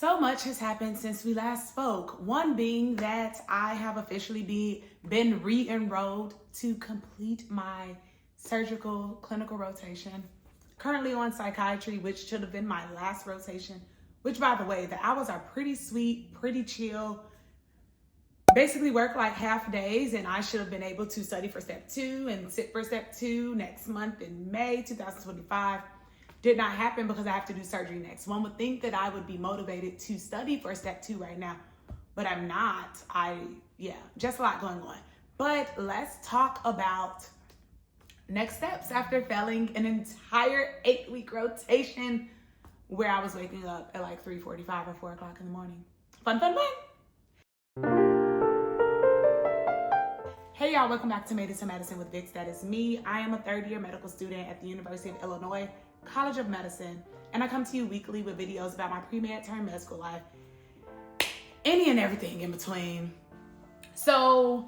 So much has happened since we last spoke. One being that I have officially been re-enrolled to complete my surgical clinical rotation. Currently on psychiatry, which should have been my last rotation, which by the way, the hours are pretty sweet, pretty chill. Basically work like half days, and I should have been able to study for step 2 and sit for step 2 next month in May 2025. Did not happen because I have to do surgery next. One would think that I would be motivated to study for step 2 right now, but I'm not. Just a lot going on. But let's talk about next steps after failing an entire 8-week rotation where I was waking up at like 3:45 or 4 o'clock in the morning. Fun. Hey y'all, welcome back to Medicine with Vicks. That is me. I am a third-year medical student at the University of Illinois College of Medicine, and I come to you weekly with videos about my pre-med term med school life, any and everything in between. So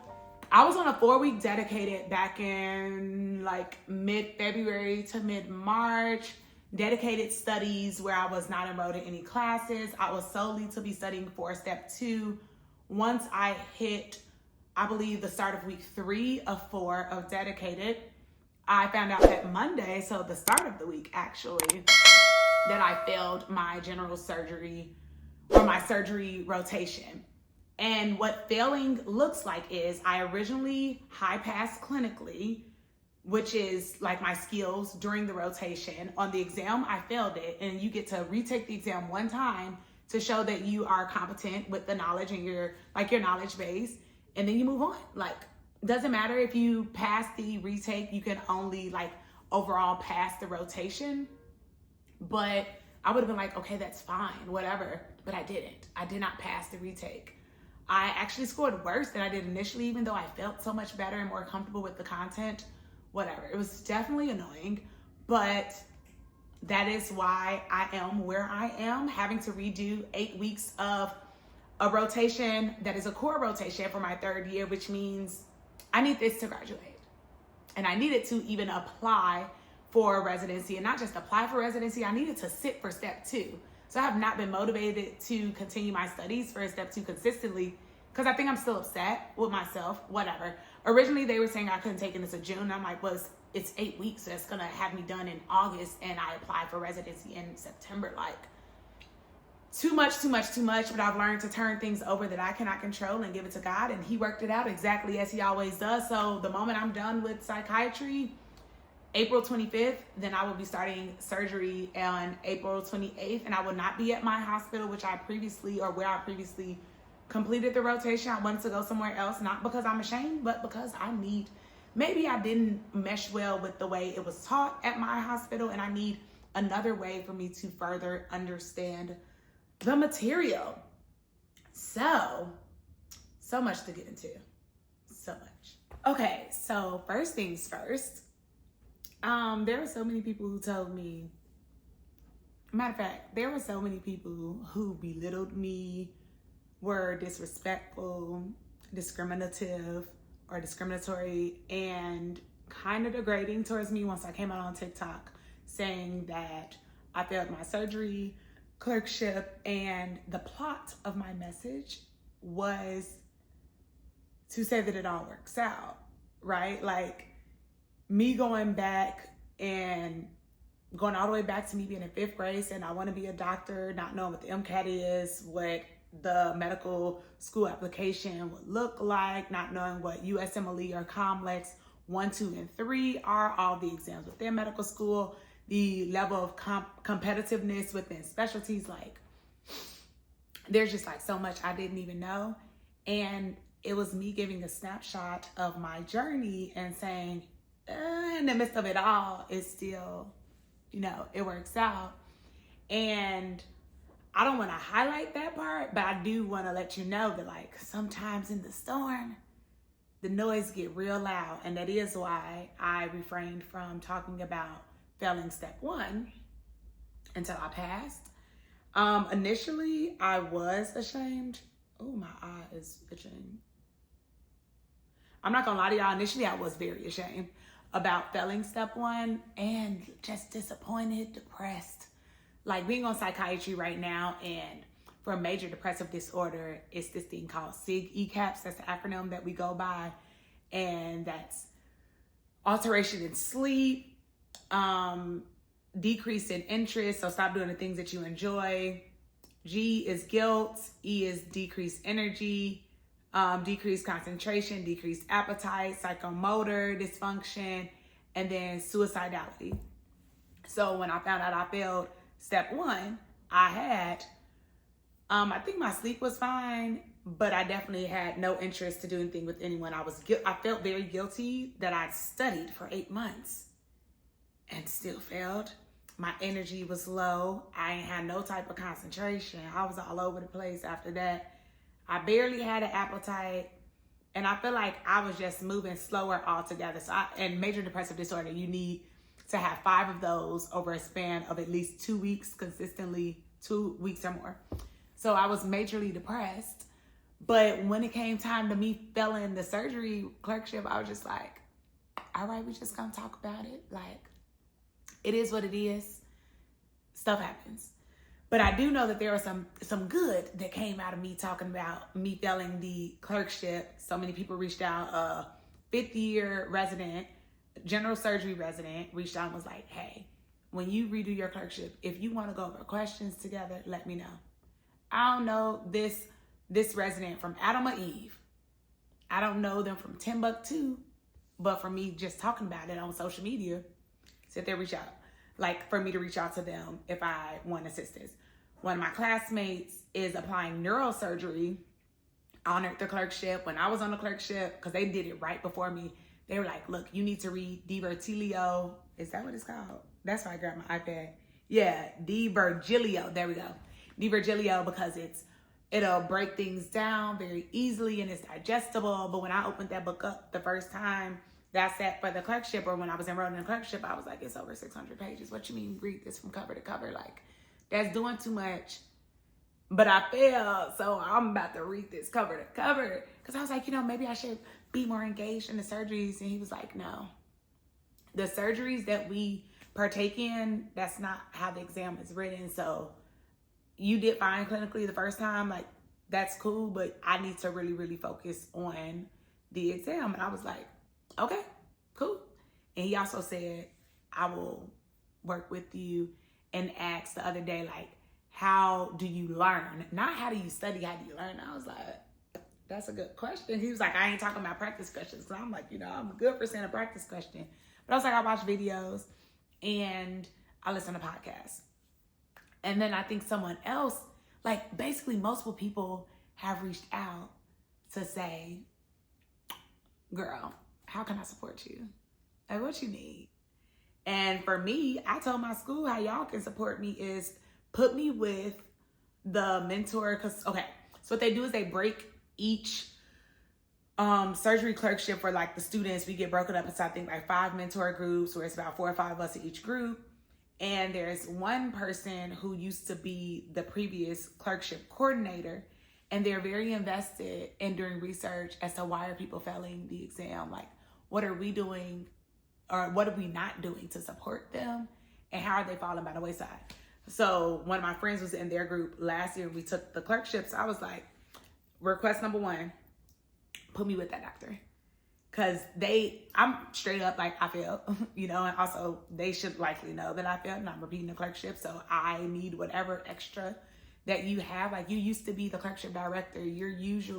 I was on a 4-week dedicated back in like mid-February to mid-March, dedicated studies where I was not enrolled in any classes. I was solely to be studying for step 2. Once I hit, I believe, the start of week 3 of 4 of dedicated, I found out that Monday, so the start of the week actually, that I failed my general surgery or my surgery rotation. And what failing looks like is I originally high passed clinically, which is like my skills during the rotation. On the exam, I failed it, and you get to retake the exam one time to show that you are competent with the knowledge and your knowledge base, and then you move on. Like, doesn't matter if you pass the retake, you can only overall pass the rotation. But I would have been like, okay, that's fine, whatever. But I didn't. I did not pass the retake. I actually scored worse than I did initially, even though I felt so much better and more comfortable with the content. Whatever. It was definitely annoying, but that is why I am where I am, having to redo 8 weeks of a rotation that is a core rotation for my 3rd year, which means I need this to graduate. And I needed to even apply for residency, and not just apply for residency, I needed to sit for step 2. So I have not been motivated to continue my studies for step 2 consistently because I think I'm still upset with myself, whatever. Originally, they were saying I couldn't take it until June. I'm like, well, it's 8 weeks, so it's gonna have me done in August, and I applied for residency in September. Like, too much, but I've learned to turn things over that I cannot control and give it to God, and he worked it out exactly as he always does. So the moment I'm done with psychiatry, April 25th, then I will be starting surgery on April 28th, and I will not be at my hospital, where I previously completed the rotation. I wanted to go somewhere else, not because I'm ashamed, but because maybe I didn't mesh well with the way it was taught at my hospital, and I need another way for me to further understand the material. So much to get into. So much. Okay, so first things first. There were so many people who told me, matter of fact, there were so many people who belittled me, were disrespectful, discriminative, or discriminatory, and kind of degrading towards me once I came out on TikTok saying that I failed my surgery, clerkship, and the plot of my message was to say that it all works out, right? Like, me going back and going all the way back to me being in 5th grade saying I want to be a doctor, not knowing what the MCAT is, what the medical school application would look like, not knowing what USMLE or COMLEX 1, 2, and 3 are, all the exams within medical school, the level of competitiveness within specialties. Like, there's just so much I didn't even know. And it was me giving a snapshot of my journey and saying, in the midst of it all, it's still, it works out. And I don't want to highlight that part, but I do want to let you know that sometimes in the storm, the noise get real loud. And that is why I refrained from talking about failing step 1 until I passed. Initially, I was ashamed. Oh, my eye is itching. I'm not gonna lie to y'all. Initially, I was very ashamed about failing step 1 and just disappointed, depressed. Like, being on psychiatry right now and for major depressive disorder, it's this thing called SIG-ECAPS. That's the acronym that we go by. And that's alteration in sleep, decrease in interest, so stop doing the things that you enjoy. G is guilt. E is decreased energy, decreased concentration, decreased appetite, psychomotor dysfunction, and then suicidality. So when I found out I failed step 1, I had, I think my sleep was fine, but I definitely had no interest to do anything with anyone. I felt very guilty that I'd studied for 8 months and still failed. My energy was low. I ain't had no type of concentration. I was all over the place after that. I barely had an appetite. And I feel like I was just moving slower altogether. And major depressive disorder, you need to have 5 of those over a span of at least 2 weeks, consistently 2 weeks or more. So I was majorly depressed. But when it came time to me failing the surgery clerkship, I was just like, all right, we just gonna talk about it. Like, it is what it is. Stuff happens. But I do know that there was some good that came out of me talking about me failing the clerkship. So many people reached out. 5th year resident, general surgery resident, reached out and was like, hey, when you redo your clerkship, if you want to go over questions together, let me know. I don't know this resident from Adam or Eve. I don't know them from Timbuktu, but for me just talking about it on social media, so if they reach out, like for me to reach out to them if I want assistance. One of my classmates is applying neurosurgery, honored the clerkship. When I was on the clerkship, because they did it right before me, they were like, look, you need to read Divertilio. Is that what it's called? That's why I grabbed my iPad. Yeah, Divergilio. There we go. Divergilio, because it'll break things down very easily and it's digestible. But when I opened that book up the first time that I sat for the clerkship, or when I was enrolled in the clerkship, I was like, it's over 600 pages. What you mean read this from cover to cover? Like, that's doing too much. But I failed, so I'm about to read this cover to cover. Because I was like, maybe I should be more engaged in the surgeries. And he was like, no. The surgeries that we partake in, that's not how the exam is written. So you did fine clinically the first time. Like, that's cool, but I need to really, really focus on the exam. And I was like, okay, cool. And he also said, I will work with you, and asked the other day, like, how do you learn? Not how do you study, how do you learn? I was like, that's a good question. He was like, I ain't talking about practice questions. So I'm like, I'm good for saying a practice question. But I was like, I watch videos and I listen to podcasts. And then I think someone else, like basically multiple people have reached out to say, girl, how can I support you? Like, what you need? And for me, I told my school how y'all can support me is put me with the mentor. Cause okay, so what they do is they break each surgery clerkship for like the students. We get broken up into I think like 5 mentor groups where it's about 4 or 5 of us in each group. And there's one person who used to be the previous clerkship coordinator, and they're very invested in doing research as to why are people failing the exam? Like, what are we doing or what are we not doing to support them? And how are they falling by the wayside? So one of my friends was in their group last year and we took the clerkships. I was like, request number 1, put me with that doctor. Cause I'm straight up like I failed, and also they should likely know that I failed and I'm repeating the clerkship. So I need whatever extra that you have. Like, you used to be the clerkship director. You're used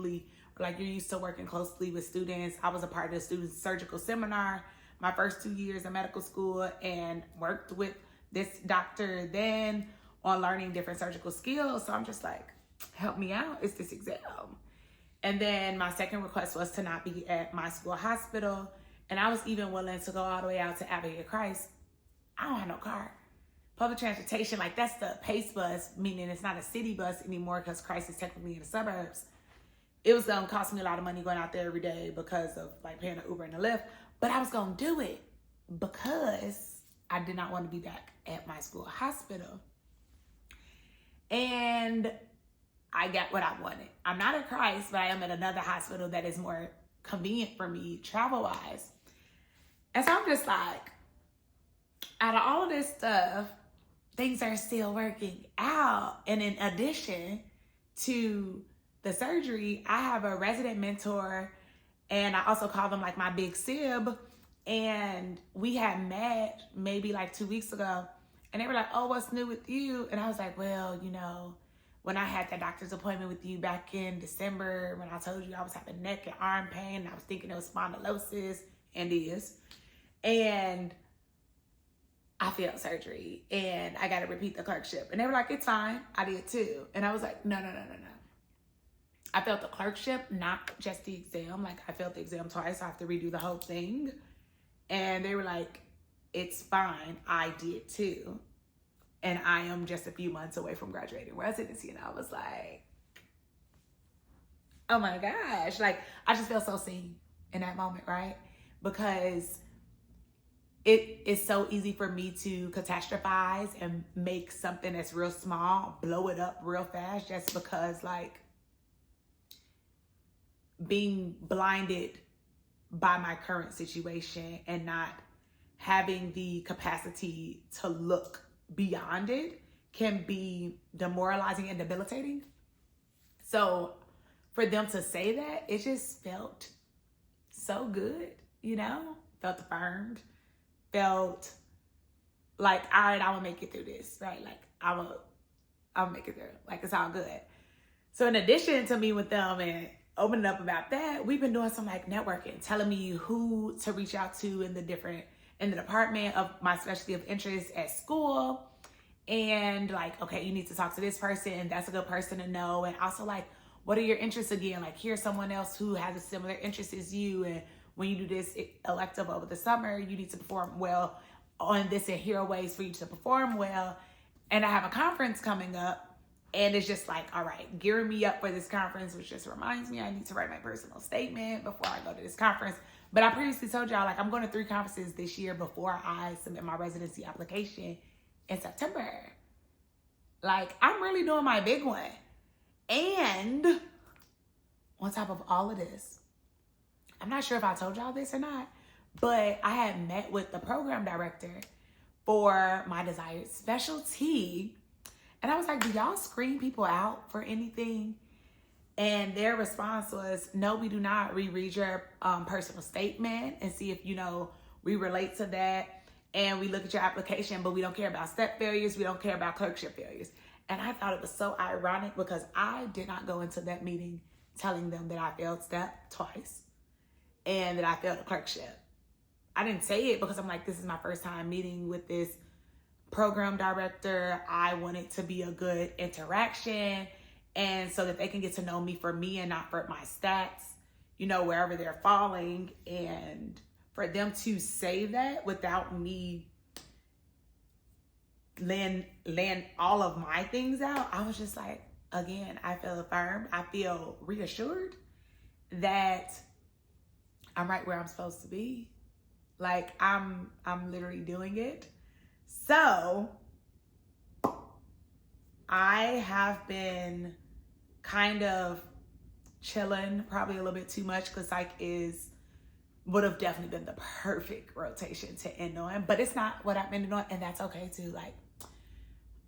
to working closely with students. I was a part of the student surgical seminar my first 2 years in medical school and worked with this doctor then on learning different surgical skills. So I'm just like, help me out. It's this exam. And then my second request was to not be at my school hospital. And I was even willing to go all the way out to Advocate Christ. I don't have no car. Public transportation, like that's the PACE bus, meaning it's not a city bus anymore because Christ is technically in the suburbs. It was gonna cost me a lot of money going out there every day because of like paying an Uber and a Lyft. But I was gonna do it because I did not want to be back at my school hospital. And I got what I wanted. I'm not at Christ, but I am at another hospital that is more convenient for me travel-wise. And so I'm just like, out of all of this stuff, things are still working out. And in addition, to the surgery, I have a resident mentor, and I also call them like my big sib. And we had met maybe like 2 weeks ago, and they were like, "Oh, what's new with you?" And I was like, "Well, you know, when I had that doctor's appointment with you back in December, when I told you I was having neck and arm pain, and I was thinking it was spondylosis, and is, and I failed surgery, and I got to repeat the clerkship." And they were like, "It's fine. I did too." And I was like, no. I failed the clerkship, not just the exam. Like, I failed the exam twice. I have to redo the whole thing. And they were like, "It's fine. I did too. And I am just a few months away from graduating residency." And I was like, oh my gosh. Like, I just felt so seen in that moment, right? Because it is so easy for me to catastrophize and make something that's real small, blow it up real fast, just because, like, being blinded by my current situation and not having the capacity to look beyond it can be demoralizing and debilitating. So for them to say that, it just felt so good, you know? Felt affirmed. Felt like, all right, I will make it through this, right? Like, I'll make it through. Like, it's all good. So in addition to me with them and opening up about that, we've been doing some like networking, telling me who to reach out to in the department of my specialty of interest at school. And like, okay, you need to talk to this person. That's a good person to know. And also like, what are your interests again? Like, here's someone else who has a similar interest as you. And when you do this elective over the summer, you need to perform well on this, and here are ways for you to perform well. And I have a conference coming up, and it's just like, all right, gearing me up for this conference, which just reminds me I need to write my personal statement before I go to this conference. But I previously told y'all, like, I'm going to 3 conferences this year before I submit my residency application in September. Like, I'm really doing my big one. And on top of all of this, I'm not sure if I told y'all this or not, but I had met with the program director for my desired specialty. And I was like, "Do y'all screen people out for anything?" And their response was, "No, we do not. We read your personal statement and see if, you know, we relate to that. And we look at your application, but we don't care about step failures. We don't care about clerkship failures." And I thought it was so ironic, because I did not go into that meeting telling them that I failed step twice and that I failed a clerkship. I didn't say it because I'm like, this is my first time meeting with this program director. I want it to be a good interaction, and so that they can get to know me for me and not for my stats, you know, wherever they're falling. And for them to say that without me laying all of my things out, I was just like, again, I feel affirmed. I feel reassured that I'm right where I'm supposed to be. Like, I'm literally doing it. So I have been kind of chilling, probably a little bit too much, because psych would have definitely been the perfect rotation to end on, but it's not what I've been doing, and that's okay too. Like,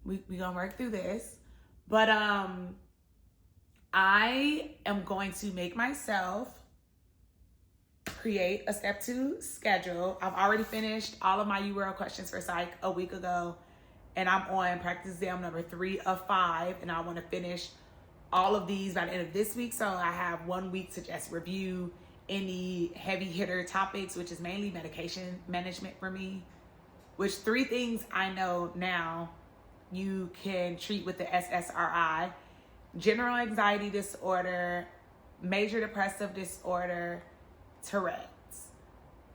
we gonna work through this. But I am going to make myself create a step 2 schedule. I've already finished all of my URL questions for psych a week ago, and I'm on practice exam number 3 of 5, and I want to finish all of these by the end of this week. So I have 1 week to just review any heavy hitter topics, which is mainly medication management for me, which 3 things I know now you can treat with the SSRI: general anxiety disorder, major depressive disorder, Tourette's.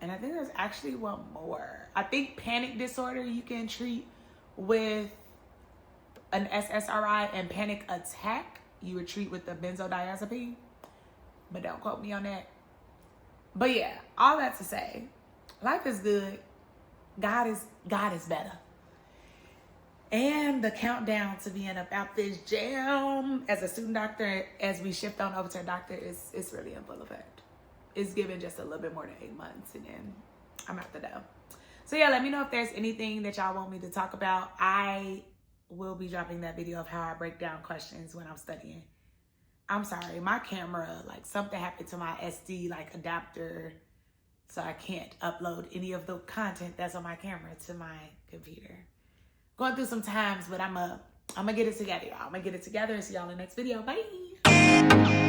And I think there's actually one more. I think panic disorder you can treat with an SSRI, and panic attack you would treat with the benzodiazepine. But don't quote me on that. But yeah, all that to say, life is good. God is better. And the countdown to being about this jam as a student doctor, as we shift on over to a doctor, is really in full effect. It's given just a little bit more than 8 months, and then I'm out the door. So yeah, let me know if there's anything that y'all want me to talk about. I will be dropping that video of how I break down questions when I'm studying I'm sorry, my camera, like something happened to my SD like adapter, so I can't upload any of the content that's on my camera to my computer. Going through some times, but I'm gonna get it together, y'all. I'm gonna get it together and see y'all in the next video. Bye.